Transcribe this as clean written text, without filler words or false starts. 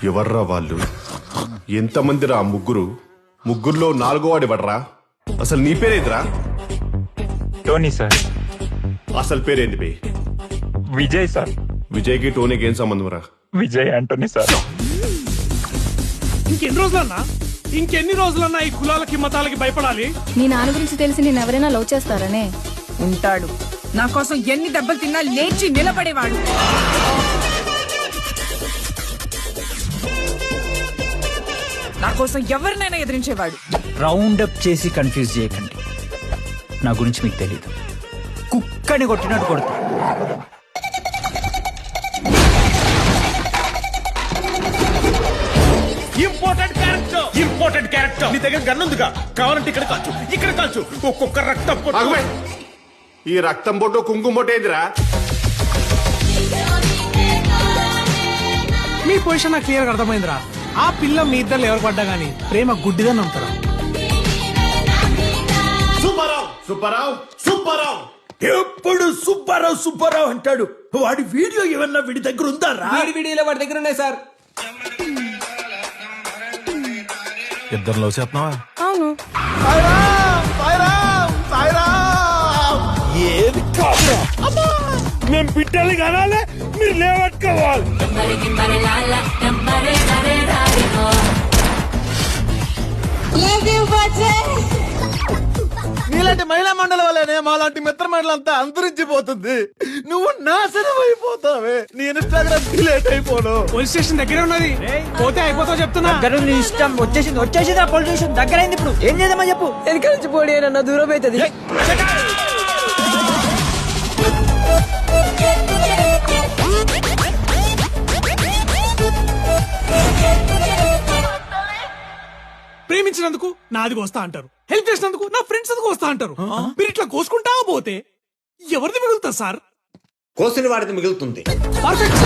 ఎవర్రా వాళ్ళు? ఎంతమందిరా ముగ్గురు? ముగ్గురులో నాలుగో వాడు ఎవడ్రా? అసలు నీ పేరేంటిరా? Tony sir. అసలు పేరేంటి బే? విజయ్ సార్. విజయ్కి టోనీకి ఏం సంబంధం రా? విజయ్ ఆంటోనీ సార్. ఇంకెన్ని రోజులన్నా ఈ కులాలకి మతాలకి భయపడాలి? నీ నాన్న గురించి తెలిసి నేను ఎవరైనా లవ్ చేస్తారనే ఉంటాడు. నా కోసం ఎన్ని దెబ్బలు తిన్నా లేచి నిలబడేవాడు. నా కోసం ఎవరినైనా ఎదిరించేవాడు. రౌండ్ అప్ చేసి కన్ఫ్యూజ్ చేయకండి. నా గురించి మీకు తెలియదు. కుక్కని కొట్టినట్టు కొడతా. ఇంపార్టెంట్ క్యారెక్టర్ నీ దగ్గర గన్నుందిగా, కావాలంటే ఇక్కడ కాల్చు, ఇక్కడ కాల్చు. ఒక్కొక్క రక్తం ఆగుమే. ఈ రక్తం బొట్టు కుంకుమ బొట్టు ఏందిరా? మీ పొజిషన్ నాకు క్లియర్ అర్థమైందిరా. ఆ పిల్ల మీ ఇద్దరు ఎవరు పడ్డా గానీ ప్రేమ గుడ్డిదని నమ్ముతారా? సుబ్బారావు సుబ్బారావు సుబ్బారావు ఎప్పుడు సుబ్బారావు సుబ్బారావు అంటాడు. వాడి వీడియో ఏమన్నా వీడి దగ్గర ఉందా? వీడియోలో వాడి దగ్గర ఉన్నాయి సార్. ఇద్దరు లవ్ చేస్తున్నావా? అవును. ఏది కాదు, మేము బిడ్డలు కానాలి, మీరు లేవట్టుకోవాలి. నీలాంటి మహిళా మండలి వల్లనే మాలాంటి మిత్ర మండలంతా అంతరించిపోతుంది. నువ్వు నాశనం అయిపోతావే. నీ ఇన్స్టాగ్రామ్ డిలీట్ అయిపోను. పోలీస్ స్టేషన్ దగ్గరే ఉన్నది, పోతే అయిపోతావు చెప్తున్నా. దగ్గర నీ ఇష్టం. వచ్చేసింది ఆ పోలీస్ స్టేషన్ దగ్గరైంది. ఇప్పుడు ఏం చేద్దామని చెప్పు. వెనక నుంచి పోనీ అన్న దూరం అవుతుంది. ప్రేమించినందుకు నాది వస్తా అంటారు, హెల్ప్ చేసినందుకు నా ఫ్రెండ్స్ అందుకు వస్తా అంటారు. మీరు ఇట్లా కోసుకుంటా పోతే ఎవరిది మిగులుతా సార్? కోసిన వాడిది మిగులుతుంది. పర్ఫెక్ట్.